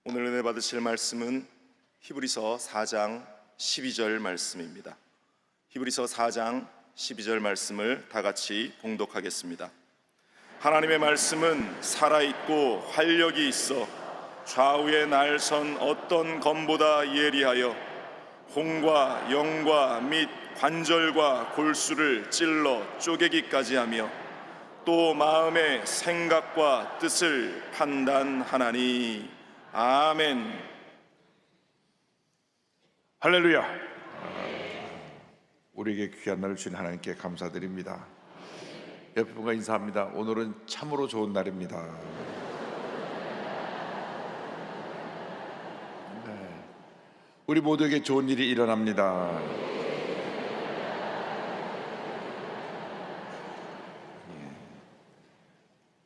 오늘 은혜 받으실 말씀은 히브리서 4장 12절 말씀입니다. 히브리서 4장 12절 말씀을 다 같이 봉독하겠습니다. 하나님의 말씀은 살아있고 활력이 있어 좌우의 날선 어떤 검보다 예리하여 혼과 영과 및 관절과 골수를 찔러 쪼개기까지 하며 또 마음의 생각과 뜻을 판단하나니. 아멘. 할렐루야. 우리에게 귀한 날을 주신 하나님께 감사드립니다. 옆에 분과 인사합니다. 오늘은 참으로 좋은 날입니다. 네. 우리 모두에게 좋은 일이 일어납니다.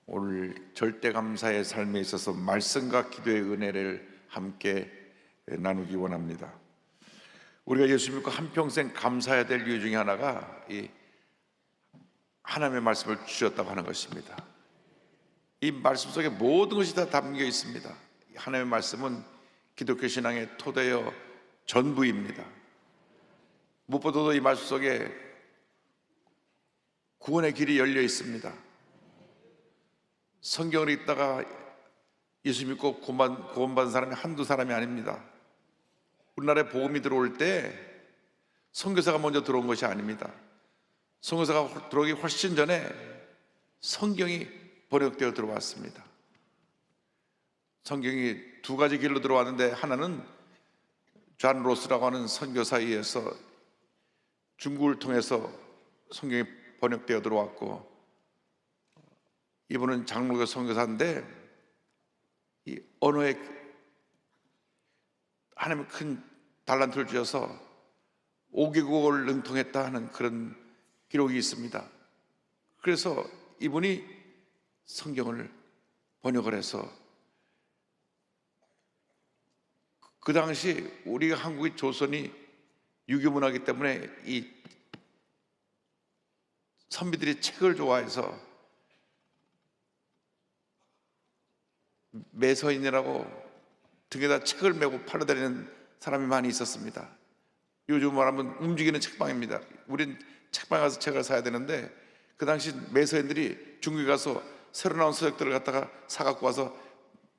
오늘 절대 감사의 삶에 있어서 말씀과 기도의 은혜를 함께 나누기 원합니다. 우리가 예수 믿고 한평생 감사해야 될 이유 중에 하나가 이 하나님의 말씀을 주셨다고 하는 것입니다. 이 말씀 속에 모든 것이 다 담겨 있습니다. 하나님의 말씀은 기독교 신앙의 토대요 전부입니다. 무엇보다도 이 말씀 속에 구원의 길이 열려 있습니다. 성경을 읽다가 예수 믿고 구원받은 사람이 한두 사람이 아닙니다. 우리나라에 복음이 들어올 때 선교사가 먼저 들어온 것이 아닙니다. 선교사가 들어오기 훨씬 전에 성경이 번역되어 들어왔습니다. 성경이 두 가지 길로 들어왔는데, 하나는 존 로스라고 하는 선교사에 의해서 중국을 통해서 성경이 번역되어 들어왔고, 이분은 장로교 선교사인데 이 언어에 하나님의 큰 달란트를 주셔서 5개국어를 능통했다 하는 그런 기록이 있습니다. 그래서 이분이 성경을 번역을 해서, 그 당시 우리가 한국의 조선이 유교문화이기 때문에 이 선비들이 책을 좋아해서 매서인이라고 등에다 책을 메고 팔아다니는 사람이 많이 있었습니다. 요즘 말하면 움직이는 책방입니다. 우린 책방에 가서 책을 사야 되는데, 그 당시 매서인들이 중국에 가서 새로 나온 서적들을 갖다가 사갖고 와서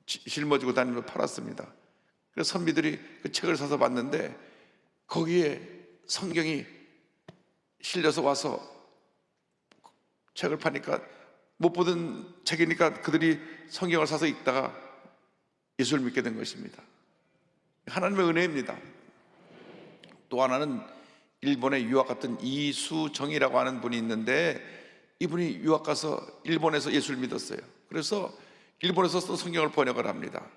짊어지고 다니며 팔았습니다. 그래서 선비들이 그 책을 사서 봤는데 거기에 성경이 실려서 와서 책을 파니까, 못 보던 책이니까 그들이 성경을 사서 읽다가 예수를 믿게 된 것입니다. 하나님의 은혜입니다. 또 하나는 일본에 유학 갔던 이수정이라고 하는 분이 있는데, 이분이 유학 가서 일본에서 예수를 믿었어요. 그래서 일본에서 또 성경을 번역을 합니다.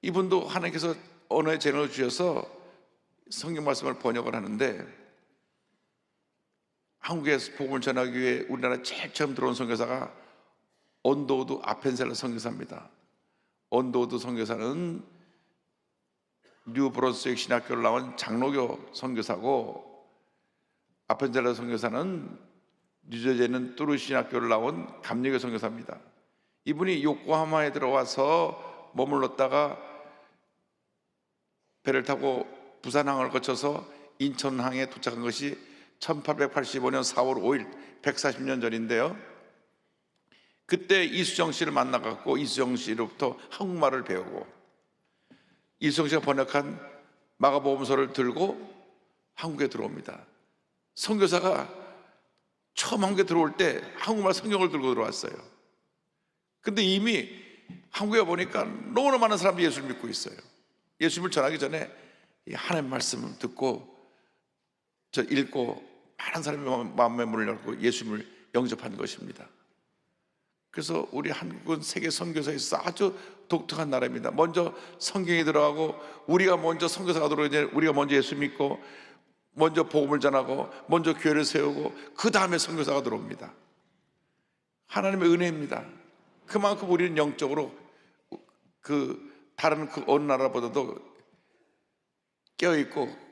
이분도 하나님께서 언어의 재능을 주셔서 성경 말씀을 번역을 하는데, 한국에서 복음을 전하기 위해 우리나라에 제일 처음 들어온 선교사가 언도우드 아펜셀러 선교사입니다. 언도우드 선교사는 뉴브론스윅 신학교를 나온 장로교 선교사고, 아펜셀러 선교사는 뉴저지에 있는 뚜르 신학교를 나온 감리교 선교사입니다. 이분이 요코하마에 들어와서 머물렀다가 배를 타고 부산항을 거쳐서 인천항에 도착한 것이 1885년 4월 5일 140년 전인데요, 그때 이수정 씨를 만나갖고 이수정 씨로부터 한국말을 배우고, 이수정 씨가 번역한 마가복음서를 들고 한국에 들어옵니다. 선교사가 처음 한국에 들어올 때 한국말 성경을 들고 들어왔어요. 근데 이미 한국에 보니까 너무나 많은 사람들이 예수를 믿고 있어요. 예수님을 전하기 전에 이 하나님의 말씀을 듣고 읽고 많은 사람이 마음의 문을 열고 예수님을 영접하는 것입니다. 그래서 우리 한국은 세계 선교사에 있어서 아주 독특한 나라입니다. 먼저 성경이 들어가고, 우리가 먼저 선교사가 들어오기 전에 우리가 먼저 예수 믿고, 먼저 복음을 전하고, 먼저 교회를 세우고, 그 다음에 선교사가 들어옵니다. 하나님의 은혜입니다. 그만큼 우리는 영적으로 다른 그 어느 나라보다도 깨어있고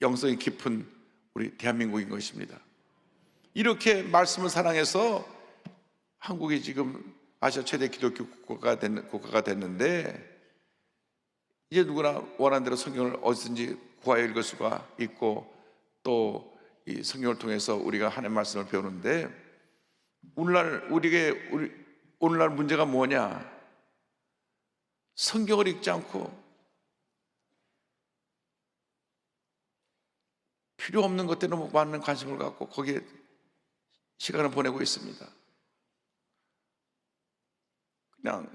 영성이 깊은 우리 대한민국인 것입니다. 이렇게 말씀을 사랑해서 한국이 지금 아시아 최대 기독교 국가가 됐는데 이제 누구나 원하는 대로 성경을 어디든지 구하여 읽을 수가 있고 또 이 성경을 통해서 우리가 하나님의 말씀을 배우는데 오늘날 문제가 뭐냐? 성경을 읽지 않고 필요 없는 것에 너무 많은 관심을 갖고 거기에 시간을 보내고 있습니다. 그냥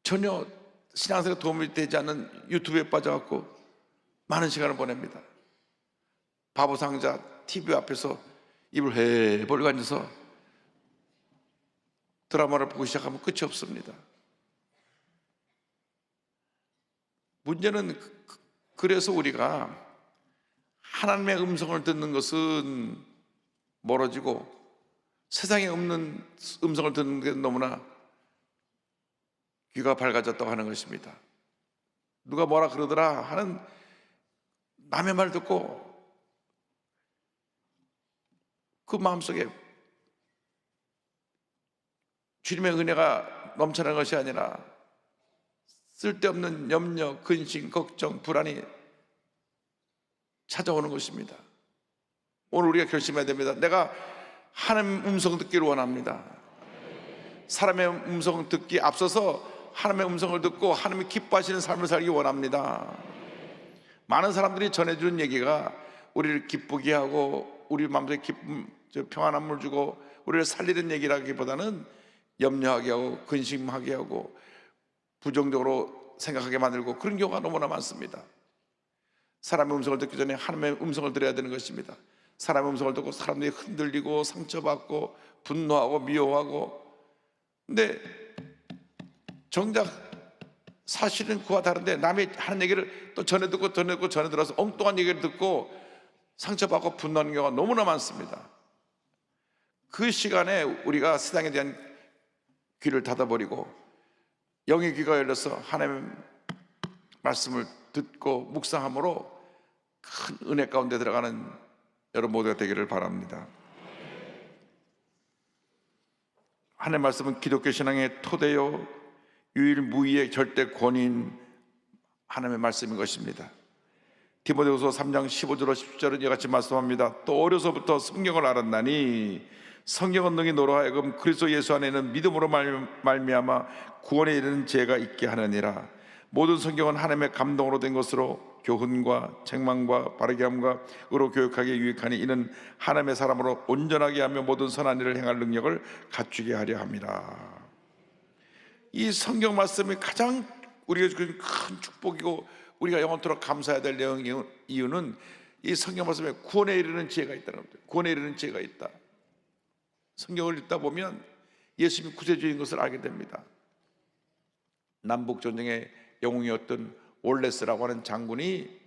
전혀 신앙생활에 도움이 되지 않는 유튜브에 빠져갖고 많은 시간을 보냅니다. 바보상자 TV 앞에서 입을 해벌고 앉아서 드라마를 보고 시작하면 끝이 없습니다. 문제는 그래서 우리가 하나님의 음성을 듣는 것은 멀어지고 세상에 없는 음성을 듣는 게 너무나 귀가 밝아졌다고 하는 것입니다. 누가 뭐라 그러더라 하는 남의 말 듣고 그 마음속에 주님의 은혜가 넘쳐나는 것이 아니라 쓸데없는 염려, 근심, 걱정, 불안이 찾아오는 것입니다. 오늘 우리가 결심해야 됩니다. 내가 하나님의 음성 듣기를 원합니다. 사람의 음성 듣기 앞서서 하나님의 음성을 듣고 하나님이 기뻐하시는 삶을 살기 원합니다. 많은 사람들이 전해주는 얘기가 우리를 기쁘게 하고 우리 마음속에 기쁨, 평안함을 주고 우리를 살리는 얘기라기보다는 염려하게 하고 근심하게 하고 부정적으로 생각하게 만들고 그런 경우가 너무나 많습니다. 사람의 음성을 듣기 전에 하나님의 음성을 들어야 되는 것입니다. 사람의 음성을 듣고 사람들이 흔들리고 상처받고 분노하고 미워하고, 근데 정작 사실은 그와 다른데 남이 하는 얘기를 또 전해 듣고 전해 들어서 엉뚱한 얘기를 듣고 상처받고 분노하는 경우가 너무나 많습니다. 그 시간에 우리가 세상에 대한 귀를 닫아버리고 영의 귀가 열려서 하나님의 말씀을 듣고 묵상함으로 큰 은혜 가운데 들어가는 여러분 모두가 되기를 바랍니다. 하나님의 말씀은 기독교 신앙의 토대요 유일무이의 절대 권위인 하나님의 말씀인 것입니다. 디모데후서 3장 15절로 17절은 이같이 말씀합니다. 또 어려서부터 성경을 알았나니 성경은 능히 너로 하여금 그리스도 예수 안에는 믿음으로 말미암아 구원에 이르는 지혜가 있게 하느니라. 모든 성경은 하나님의 감동으로 된 것으로 교훈과 책망과 바르게 함과 의로 교육하기에 유익하니 이는 하나님의 사람으로 온전하게 하며 모든 선한 일을 행할 능력을 갖추게 하려 함이라. 이 성경 말씀이 가장 우리가 큰 축복이고 우리가 영원토록 감사해야 될 내용의 이유는 이 성경 말씀에 구원에 이르는 지혜가 있다는 겁니다. 구원에 이르는 지혜가 있다. 성경을 읽다 보면 예수님이 구세주인 것을 알게 됩니다. 남북전쟁의 영웅이었던 올레스라고 하는 장군이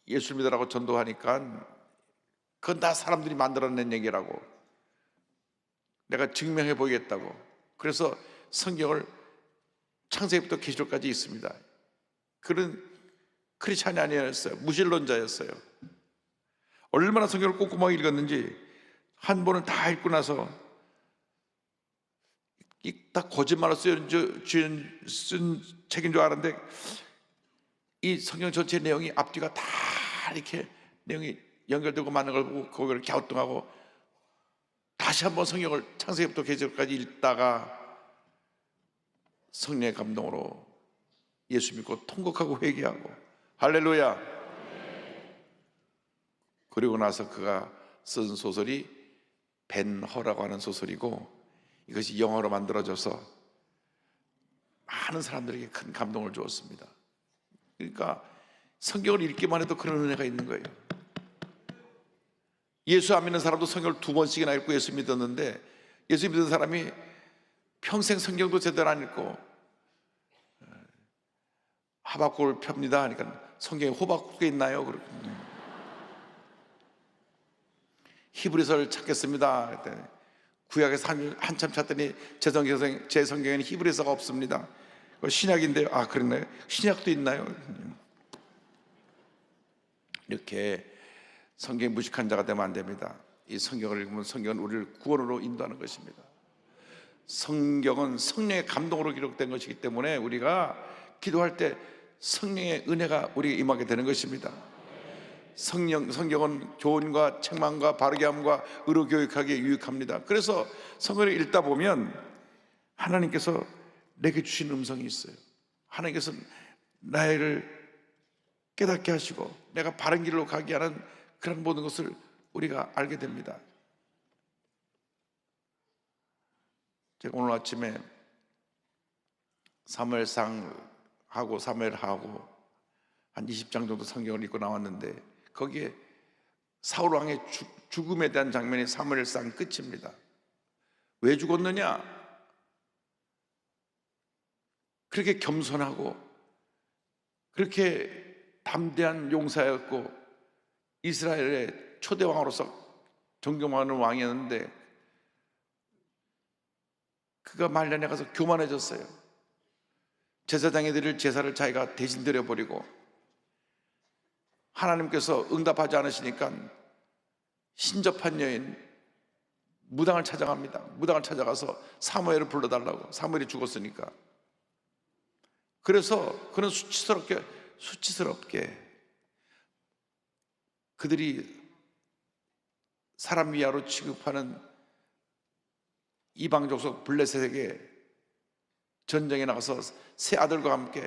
예수 믿으라고 전도하니까 그건 다 사람들이 만들어낸 얘기라고, 내가 증명해 보이겠다고. 그래서 성경을 창세기부터 계시록까지 있습니다. 그런 크리스찬이 아니었어요. 무신론자였어요. 얼마나 성경을 꼼꼼하게 읽었는지 한 번은 다 읽고 나서 다 거짓말로 쓴 책인 줄 알았는데 이 성경 전체 내용이 앞뒤가 다 이렇게 내용이 연결되고 맞는 걸 보고 그걸 갸우뚱하고 다시 한번 성경을 창세기부터 계시록까지 읽다가 성령의 감동으로 예수 믿고 통곡하고 회개하고 할렐루야. 그리고 나서 그가 쓴 소설이 벤허라고 하는 소설이고 이것이 영어로 만들어져서 많은 사람들에게 큰 감동을 주었습니다. 그러니까 성경을 읽기만 해도 그런 은혜가 있는 거예요. 예수 안 믿는 사람도 성경을 2번씩이나 읽고 예수 믿었는데 예수 믿는 사람이 평생 성경도 제대로 안 읽고 하박국을 펴니다 하니까 성경에 호박국에 있나요? 그러거든요. 히브리서를 찾겠습니다 그랬더니 구약에서 한참 찾더니 제 성경에는 히브리서가 없습니다. 신약인데요. 아 그랬나요? 신약도 있나요? 이렇게 성경에 무식한 자가 되면 안 됩니다. 이 성경을 읽으면 성경은 우리를 구원으로 인도하는 것입니다. 성경은 성령의 감동으로 기록된 것이기 때문에 우리가 기도할 때 성령의 은혜가 우리에게 임하게 되는 것입니다. 성경은 교훈과 책망과 바르게 함과 의로 교육하기에 유익합니다. 그래서 성경을 읽다 보면 하나님께서 내게 주신 음성이 있어요. 하나님께서 나를 깨닫게 하시고 내가 바른 길로 가게 하는 그런 모든 것을 우리가 알게 됩니다. 제가 오늘 아침에 사무엘상하고 사무엘하고 한 20장 정도 성경을 읽고 나왔는데 거기에 사울 왕의 죽음에 대한 장면이 사무엘상 끝입니다. 왜 죽었느냐? 그렇게 겸손하고 그렇게 담대한 용사였고 이스라엘의 초대 왕으로서 존경하는 왕이었는데 그가 말년에 가서 교만해졌어요. 제사장이 드릴 제사를 자기가 대신 드려버리고 하나님께서 응답하지 않으시니까 신접한 여인 무당을 찾아갑니다. 무당을 찾아가서 사무엘을 불러달라고. 사무엘이 죽었으니까. 그래서 그는 수치스럽게 그들이 사람 위하로 취급하는 이방 족속 블레셋에게 전쟁에 나가서 세 아들과 함께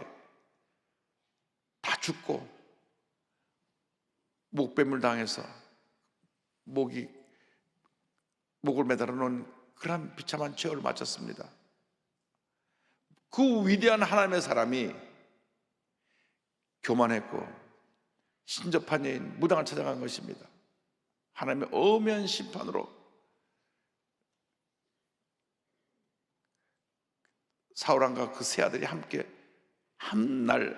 다 죽고 목뱀을 당해서 목을 매달아 놓은 그런 비참한 죄를 마쳤습니다. 그 위대한 하나님의 사람이 교만했고 신접한 여인 무당을 찾아간 것입니다. 하나님의 엄한 심판으로 사울왕과 그 세 아들이 함께 한 날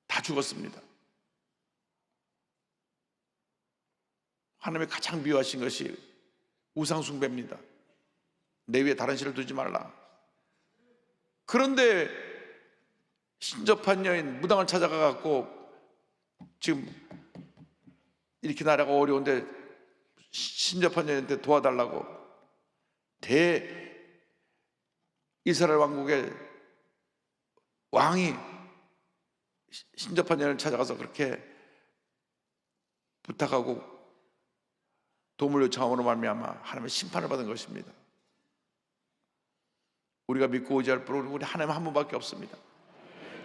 다 죽었습니다. 하나님의 가장 미워하신 것이 우상숭배입니다. 내 위에 다른 신을 두지 말라. 그런데 신접한 여인 무당을 찾아가 갖고 지금 이렇게 나라가 어려운데 신접한 여인한테 도와달라고 이스라엘 왕국의 왕이 신접한 여인을 찾아가서 그렇게 부탁하고 도움을 요청함으로 말미암아 하나님의 심판을 받은 것입니다. 우리가 믿고 의지할 분은 우리 하나님 한 분밖에 없습니다.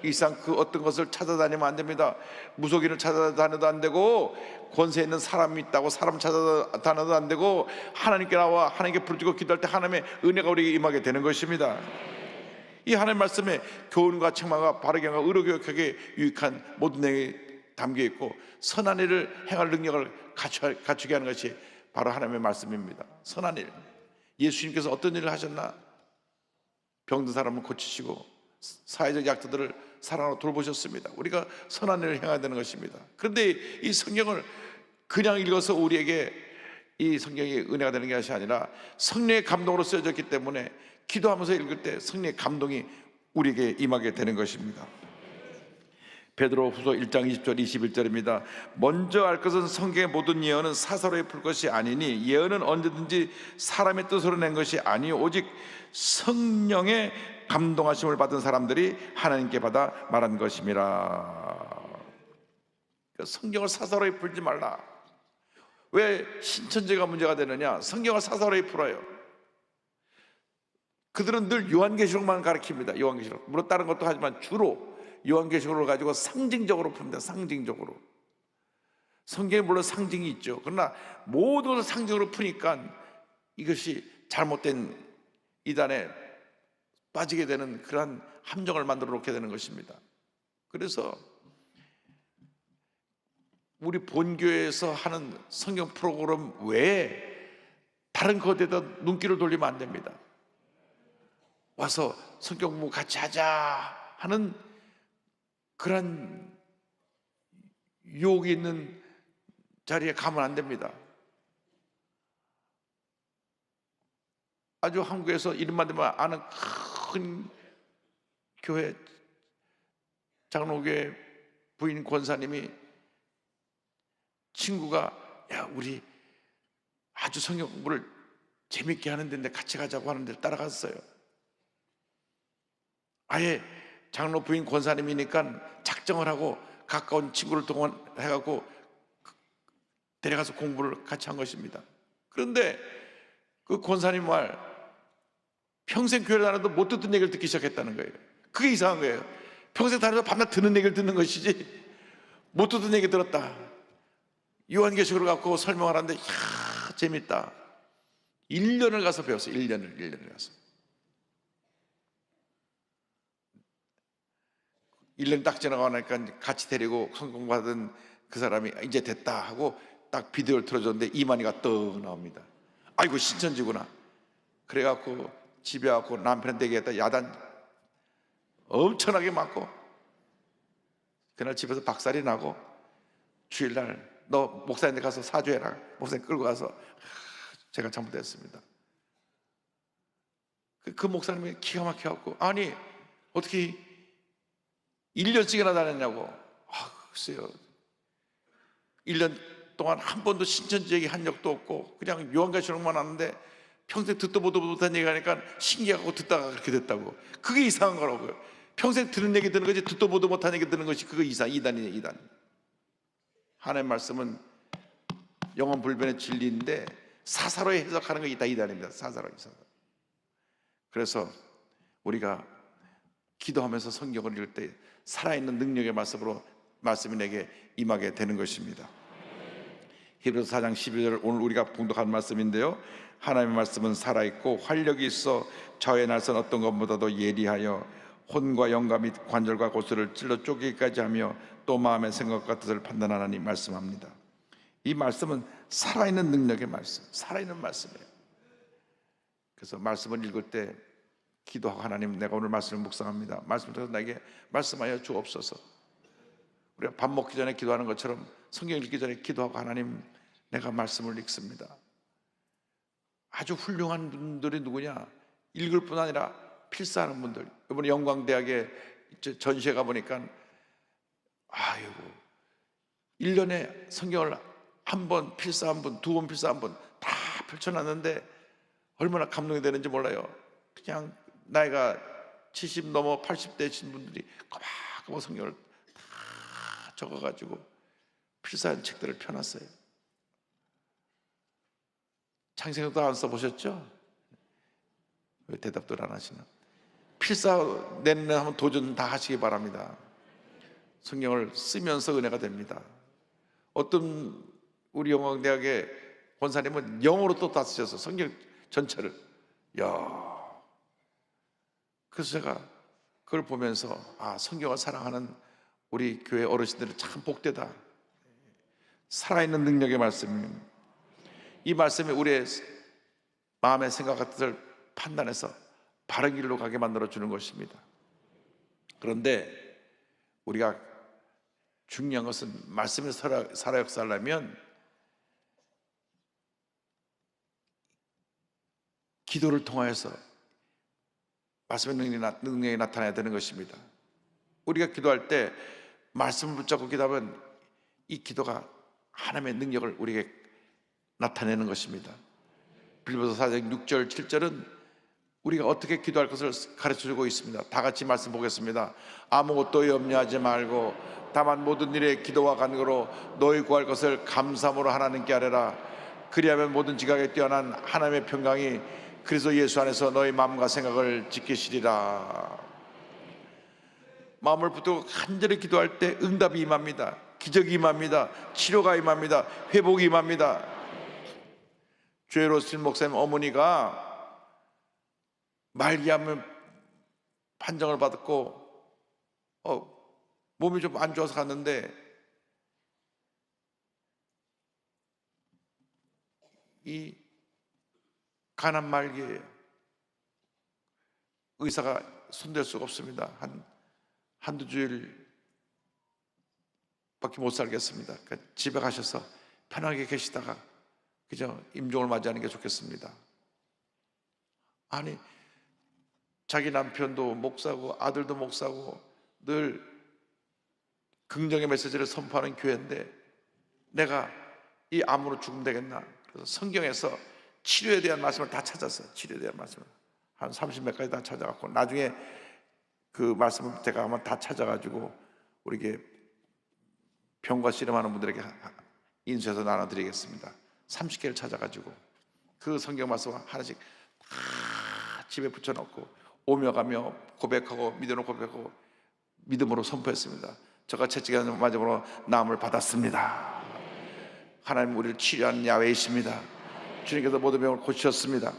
이 세상 그 어떤 것을 찾아다니면 안 됩니다. 무속인을 찾아다녀도 안 되고 권세 있는 사람이 있다고 사람 찾아다녀도 안 되고 하나님께 나와 하나님께 부르짖고 기도할 때 하나님의 은혜가 우리에게 임하게 되는 것입니다. 이 하나님 말씀에 교훈과 책망과 바르게 하고 의로 교육하게 유익한 모든 내용이 담겨 있고 선한 일을 행할 능력을 갖추게 하는 것이 바로 하나님의 말씀입니다. 선한 일, 예수님께서 어떤 일을 하셨나? 병든 사람을 고치시고 사회적 약자들을 사랑으로 돌보셨습니다. 우리가 선한 일을 행해야 되는 것입니다. 그런데 이 성경을 그냥 읽어서 우리에게 이 성경이 은혜가 되는 것이 아니라 성령의 감동으로 쓰여졌기 때문에 기도하면서 읽을 때 성령의 감동이 우리에게 임하게 되는 것입니다. 베드로후서 1장 20절 21절입니다. 먼저 알 것은 성경의 모든 예언은 사사로이 풀 것이 아니니 예언은 언제든지 사람의 뜻으로 낸 것이 아니요 오직 성령의 감동하심을 받은 사람들이 하나님께 받아 말한 것임이라. 성경을 사사로이 풀지 말라. 왜 신천지가 문제가 되느냐? 성경을 사사로이 풀어요. 그들은 늘 요한계시록만 가르칩니다. 요한계시록. 물론 다른 것도 하지만 주로 요한계시록을 가지고 상징적으로 풉니다. 상징적으로. 성경에 물론 상징이 있죠. 그러나 모든 것을 상징으로 푸니까 이것이 잘못된 이단에 빠지게 되는 그러한 함정을 만들어 놓게 되는 것입니다. 그래서 우리 본교회에서 하는 성경 프로그램 외에 다른 것에다 눈길을 돌리면 안 됩니다. 와서 성경 공부 같이 하자 하는 그런 유혹이 있는 자리에 가면 안 됩니다. 아주 한국에서 이름만 들면 아는 큰 교회 장로교회 부인 권사님이 친구가 야 우리 아주 성경 공부를 재밌게 하는데 같이 가자고 하는데 따라갔어요. 아예 장로 부인 권사님이니까 작정을 하고 가까운 친구를 동원해갖고 데려가서 공부를 같이 한 것입니다. 그런데 그 권사님 말, 평생 교회를 다녀도 못 듣던 얘기를 듣기 시작했다는 거예요. 그게 이상한 거예요. 평생 다녀도 밤낮 듣는 얘기를 듣는 것이지 못 듣던 얘기 들었다. 요한계시록을 갖고 설명을 하는데 이야 재밌다. 1년을 가서 배웠어요. 1년을 가서 1년 딱 지나고 나니까 같이 데리고 성공 받은 그 사람이 이제 됐다 하고 딱 비디오를 틀어줬는데 이만희가 떡 나옵니다. 아이고 신천지구나. 그래갖고 집에 와서 남편한테 얘기했다. 야단 엄청나게 맞고 그날 집에서 박살이 나고 주일날 너 목사님한테 가서 사죄해라. 목사님 끌고 가서 제가 잘못했습니다. 그 목사님이 기가 막혀갖고 아니 어떻게 1년씩이나 다녔냐고. 글쎄요 1년 동안 한 번도 신천지 얘기 한 적도 없고 그냥 요한계시록만 하는데 평생 듣도 보도 못한 얘기 하니까 신기하고 듣다가 그렇게 됐다고. 그게 이상한 거라고요. 평생 듣는 얘기 듣는 거지 듣도 보도 못한 얘기 듣는 것이 그거 이단이에요. 이단. 하나님의 말씀은 영원 불변의 진리인데 사사로이 해석하는 거 이단입니다. 사사로이. 그래서 우리가 기도하면서 성경을 읽을 때 살아있는 능력의 말씀이 내게 임하게 되는 것입니다. 히브리서 4장 12절 오늘 우리가 봉독한 말씀인데요, 하나님의 말씀은 살아있고 활력이 있어 좌우의 날선 어떤 것보다도 예리하여 혼과 영과 및 관절과 고슬을 찔러 쪼개기까지 하며 또 마음의 생각과 뜻을 판단하나니 말씀합니다. 이 말씀은 살아있는 능력의 말씀, 살아있는 말씀이에요. 그래서 말씀을 읽을 때 기도하고 하나님 내가 오늘 말씀을 묵상합니다. 말씀을 통해서 나에게 말씀하여 주옵소서. 우리가 밥 먹기 전에 기도하는 것처럼 성경 읽기 전에 기도하고 하나님 내가 말씀을 읽습니다. 아주 훌륭한 분들이 누구냐? 읽을 뿐 아니라 필사하는 분들. 이번에 영광대학에 전시회 가보니까 아이고 1년에 성경을 한 번 필사한 분, 2번 필사한 분 다 펼쳐놨는데 얼마나 감동이 되는지 몰라요. 그냥 나이가 70 넘어 80대신 분들이 꼬박꼬박 성경을 다 적어가지고 필사한 책들을 펴놨어요. 창세기도 안 써보셨죠? 왜 대답도 안 하시나? 필사 내년 한번 도전 다 하시기 바랍니다. 성경을 쓰면서 은혜가 됩니다. 어떤 우리 영광대학의 권사님은 영어로 또 다 쓰셔서 성경 전체를. 야, 그래서 제가 그걸 보면서 성경을 사랑하는 우리 교회 어르신들은 참 복되다. 살아있는 능력의 말씀입니다. 이 말씀이 우리의 마음의 생각과 뜻을 판단해서 바른 길로 가게 만들어주는 것입니다. 그런데 우리가 중요한 것은 말씀에서 살아 역사하려면 기도를 통하여서 말씀의 능력이 나타나야 되는 것입니다. 우리가 기도할 때 말씀을 붙잡고 기도하면 이 기도가 하나님의 능력을 우리에게 나타내는 것입니다. 빌립보서 4장 6절 7절은 우리가 어떻게 기도할 것을 가르쳐주고 있습니다. 다 같이 말씀 보겠습니다. 아무것도 염려하지 말고 다만 모든 일에 기도와 간구로 너희 구할 것을 감사함으로 하나님께 아뢰라. 그리하면 모든 지각에 뛰어난 하나님의 평강이 그리스도 예수 안에서 너희 마음과 생각을 지키시리라. 마음을 붙들고 간절히 기도할 때 응답이 임합니다. 기적이 임합니다. 치료가 임합니다. 회복이 임합니다. 조혜로스 목사님 어머니가 말기암 판정을 받았고 몸이 좀 안 좋아서 갔는데 이 간암 말기예요. 의사가 손댈 수가 없습니다. 한두 주일 밖에 못 살겠습니다. 그러니까 집에 가셔서 편하게 계시다가 그저 임종을 맞이하는 게 좋겠습니다. 아니 자기 남편도 목사고 아들도 목사고 늘 긍정의 메시지를 선포하는 교회인데 내가 이 암으로 죽으면 되겠나? 그래서 성경에서 치료에 대한 말씀을 다 찾았어요. 치료에 대한 말씀을 한 30몇 가지 다 찾아갖고 나중에 그 말씀을 제가 한번 다 찾아가지고 우리에게 병과 씨름하는 분들에게 인수해서 나눠드리겠습니다. 30개를 찾아가지고 그 성경 말씀을 하나씩 다 집에 붙여놓고 오며 가며 고백하고 믿음으로 고백하고 믿음으로 선포했습니다. 저가 채찍에 맞음으로 나음을 받았습니다. 하나님 우리를 치료하는 야훼이십니다. 주님께서 모든 병을 고치셨습니다.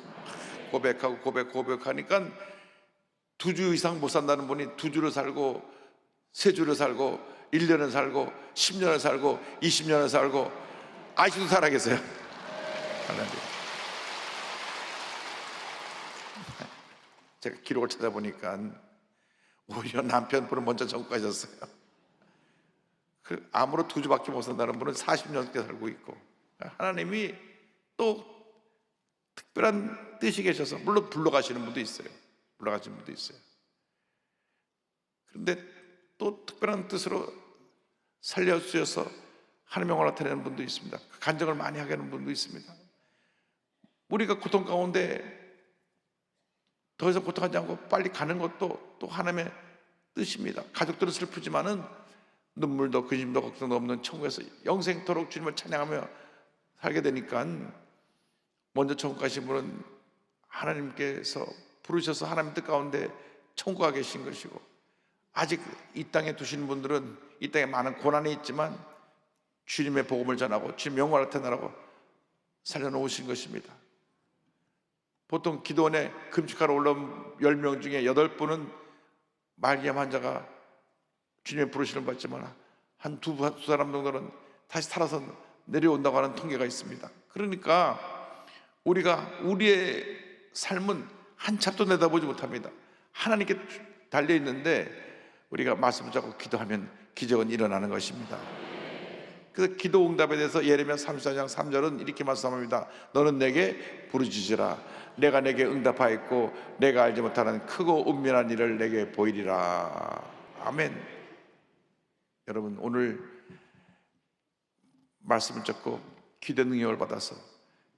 고백하고 고백하니까 2주 이상 못 산다는 분이 2주를 살고 3주를 살고 1년을 살고 10년을 살고 20년을 살고 아직도 살아계세요. 하나님, 제가 기록을 찾아보니까 오히려 남편분은 먼저 천국 가셨어요. 암으로 2주밖에 못 산다는 분은 40년째 살고 있고, 하나님이 또 특별한 뜻이 계셔서 물론 불러가시는 분도 있어요. 불러가시는 분도 있어요. 그런데 또 특별한 뜻으로 살려주셔서 하나님의 영광을 나타내는 분도 있습니다. 간증을 많이 하게 하는 분도 있습니다. 우리가 고통 가운데 더 이상 고통하지 않고 빨리 가는 것도 또 하나님의 뜻입니다. 가족들은 슬프지만은 눈물도 근심도 걱정도 없는 천국에서 영생토록 주님을 찬양하며 살게 되니까 먼저 천국 가신 분은 하나님께서 부르셔서 하나님 뜻 가운데 천국 가 계신 것이고, 아직 이 땅에 두신 분들은 이 땅에 많은 고난이 있지만 주님의 복음을 전하고 주님 영광을 나타내라고 살려놓으신 것입니다. 보통 기도원에 금식하러 올라온 10명 중에 8분은 말기암 환자가 주님의 부르심을 받지만 한 두 사람 정도는 다시 살아서 내려온다고 하는 통계가 있습니다. 그러니까 우리가 우리의 삶은 한 찹도 내다보지 못합니다. 하나님께 달려있는데 우리가 말씀을 잡고 기도하면 기적은 일어나는 것입니다. 그래서 기도 응답에 대해서 예레미야 34장 3절은 이렇게 말씀합니다. 너는 내게 부르짖으라. 내가 내게 응답하였고 내가 알지 못하는 크고 은밀한 일을 내게 보이리라. 아멘. 여러분, 오늘 말씀을 듣고 기도 능력을 받아서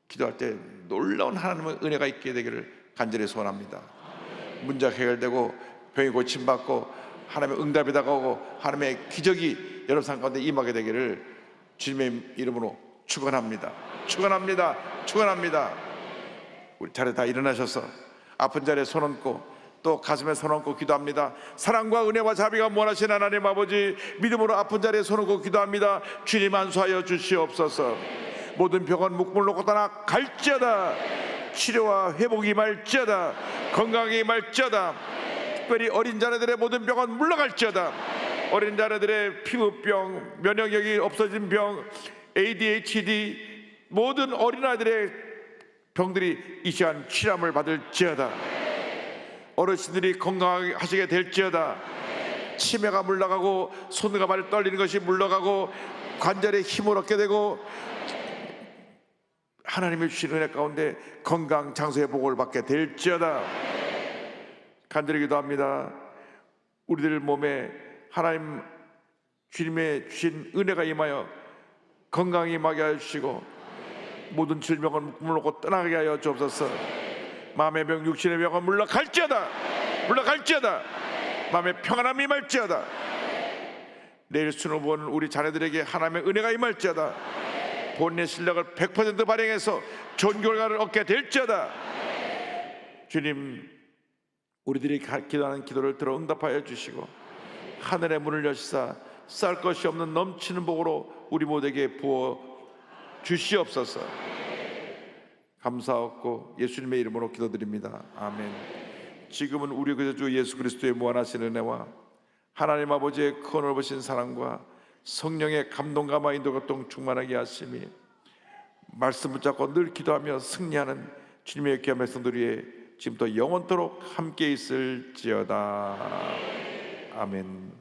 기도할 때 놀라운 하나님의 은혜가 있게 되기를 간절히 소원합니다. 문제가 해결되고 병이 고침받고 하나님의 응답이 다가오고 하나님의 기적이 여러분 삶 가운데 임하게 되기를 주님의 이름으로 축원합니다. 축원합니다. 축원합니다. 우리 차례 다 일어나셔서 아픈 자리에 손 얹고 또 가슴에 손 얹고 기도합니다. 사랑과 은혜와 자비가 무한하신 하나님 아버지, 믿음으로 아픈 자리에 손 얹고 기도합니다. 주님 안수하여 주시옵소서. 모든 병은 묵물로 떠나 갈지어다. 치료와 회복이 임할지어다. 건강이 임할지어다. 특별히 어린 자녀들의 모든 병은 물러갈지어다. 어린 자녀들의 피부병, 면역력이 없어진 병, ADHD, 모든 어린아이들의 병들이 이 시간 치료함을 받을지어다. 어르신들이 건강하게 하시게 될지어다. 치매가 물러가고 손과 발 떨리는 것이 물러가고 관절에 힘을 얻게 되고 하나님의 주신 은혜 가운데 건강 장소의 복을 받게 될지어다. 간절히 기도합니다. 우리들 몸에 하나님 주님의 주신 은혜가 임하여 건강이 임하게 하여 주시고 모든 질병은 물러고 떠나게 하여 주옵소서. 마음의 병, 육신의 병은 물러갈지어다. 물러갈지어다. 마음의 평안함이 임할지어다. 내일 수능 보는 우리 자녀들에게 하나님의 은혜가 임할지어다. 본인의 실력을 100% 발휘해서 좋은 결과를 얻게 될지어다. 주님, 우리들이 기도하는 기도를 들어 응답하여 주시고 하늘의 문을 여시사 쌀 것이 없는 넘치는 복으로 우리 모두에게 부어 주시옵소서. 감사하고 예수님의 이름으로 기도드립니다. 아멘. 지금은 우리 구주 예수 그리스도의 무한하신 은혜와 하나님 아버지의 큰 넓으신 사랑과 성령의 감동감화 인도교통 충만하게 하심이 말씀 붙잡고 늘 기도하며 승리하는 주님의 귀한 백성들 위해 지금부터 영원토록 함께 있을지어다. 아멘.